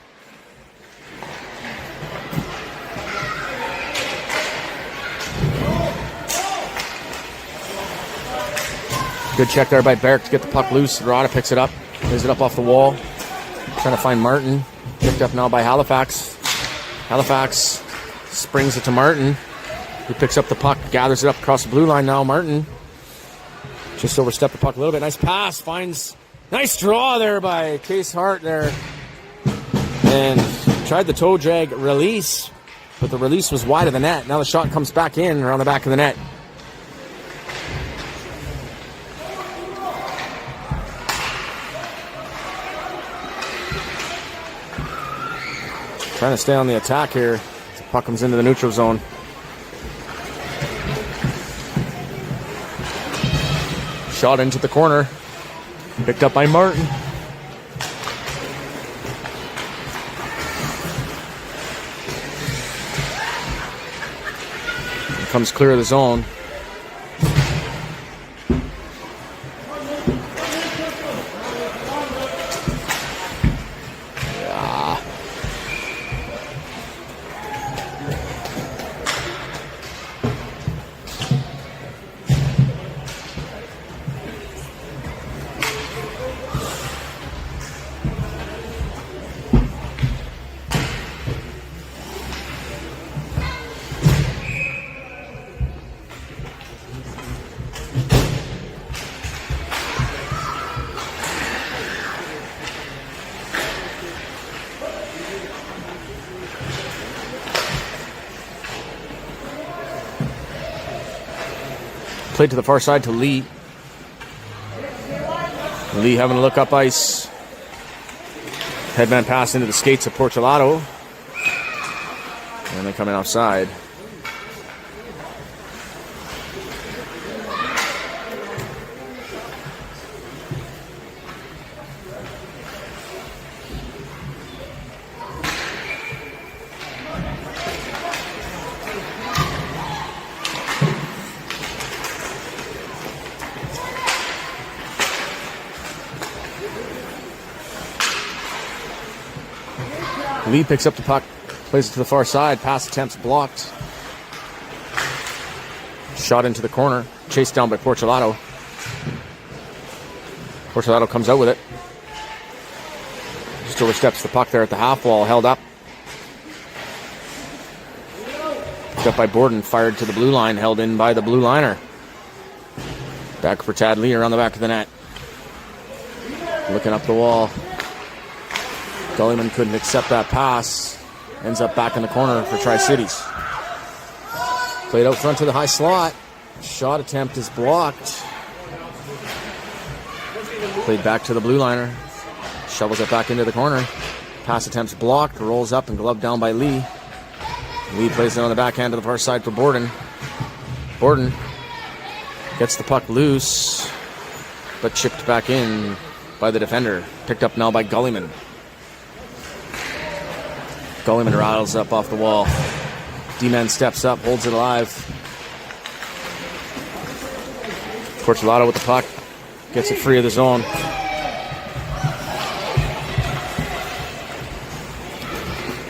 Good check there by Barrick to get the puck loose. Rada picks it up. Plays it up off the wall. Trying to find Martin. Picked up now by Halifax. Halifax springs it to Martin. He picks up the puck, gathers it up across the blue line now. Martin just overstepped the puck a little bit. Nice pass, finds, nice draw there by Case Hart there. And tried the toe drag release, but the release was wide of the net. Now the shot comes back in around the back of the net. Trying to stay on the attack here. The puck comes into the neutral zone. Shot into the corner. Picked up by Martin. Comes clear of the zone. Played to the far side to Lee. Lee having to look up ice. Headman pass into the skates of Portolato. And they're coming offside. Lee picks up the puck, plays it to the far side. Pass attempts blocked. Shot into the corner. Chased down by Portolato. Portolato comes out with it. Just oversteps the puck there at the half wall. Held up. Picked up by Borden. Fired to the blue line. Held in by the blue liner. Back for Tad Lee around the back of the net. Looking up the wall. Gullyman couldn't accept that pass. Ends up back in the corner for Tri-Cities. Played out front to the high slot. Shot attempt is blocked. Played back to the blue liner. Shovels it back into the corner. Pass attempt's blocked. Rolls up and gloved down by Lee. Lee plays it on the backhand to the far side for Borden. Borden gets the puck loose, but chipped back in by the defender. Picked up now by Gullyman. Gullyman rattles up off the wall. D-man steps up, holds it alive. Portolato with the puck. Gets it free of the zone.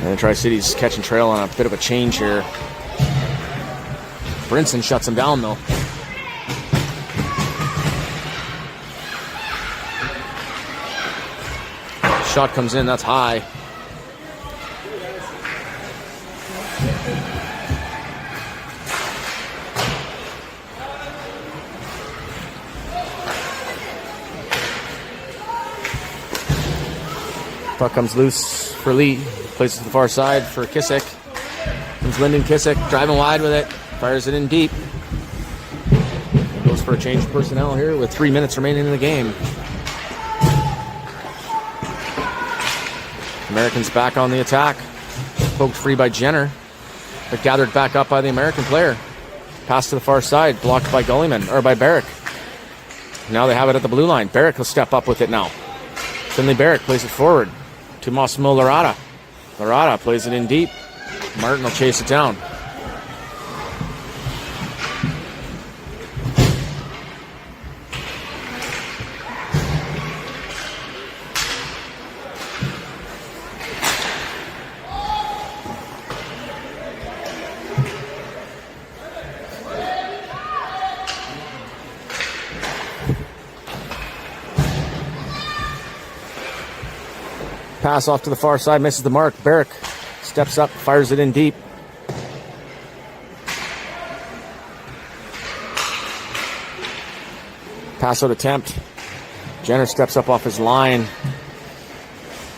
And Tri-Cities catch and trail on a bit of a change here. Brinson shuts him down though. Shot comes in, that's high. Puck comes loose for Lee. Plays it to the far side for Kissick. Comes Lyndon Kissick, driving wide with it. Fires it in deep. Goes for a change of personnel here with 3 minutes remaining in the game. Americans back on the attack. Poked free by Jenner, but gathered back up by the American player. Pass to the far side, blocked by Gullyman, or by Barrick. Now they have it at the blue line. Barrick will step up with it now. Finley Barrick plays it forward to Massimo Larata. Larata plays it in deep. Martin will chase it down. Pass off to the far side, misses the mark. Barrick steps up, fires it in deep. Pass out attempt. Jenner steps up off his line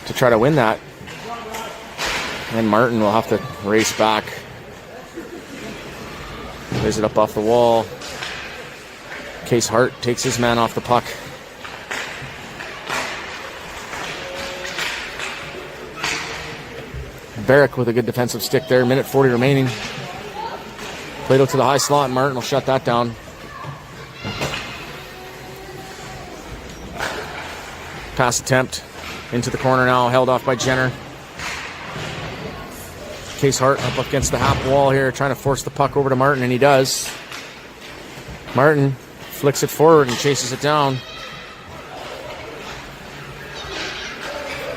to try to win that. And Martin will have to race back. Lays it up off the wall. Case Hart takes his man off the puck. Barrick with a good defensive stick there. Minute 40 remaining. Played out to the high slot. Martin will shut that down. Pass attempt into the corner now. Held off by Jenner. Case Hart up against the half wall here, trying to force the puck over to Martin, and he does. Martin flicks it forward and chases it down.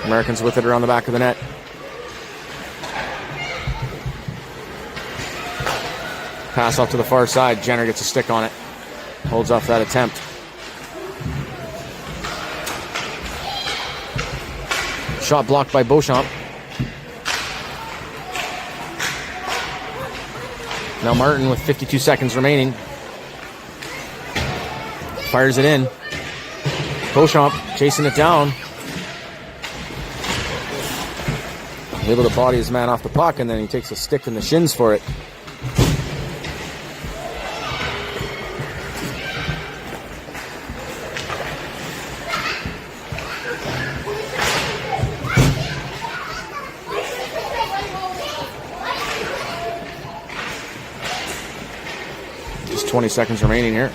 Americans with it around the back of the net. Pass off to the far side. Jenner gets a stick on it. Holds off that attempt. Shot blocked by Beauchamp. Now Martin with 52 seconds remaining. Fires it in. Beauchamp chasing it down. Able to body his man off the puck, and then he takes a stick in the shins for it. Just 20 seconds remaining here.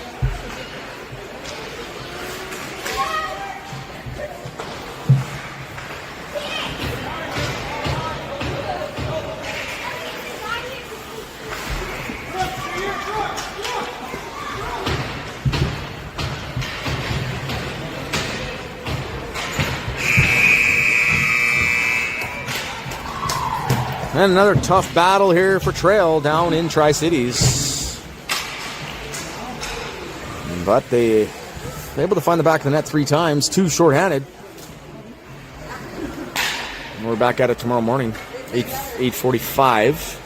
And another tough battle here for Trail down in Tri-Cities. But they're able to find the back of the net 3 times, 2 shorthanded. And we're back at it tomorrow morning, 8:45.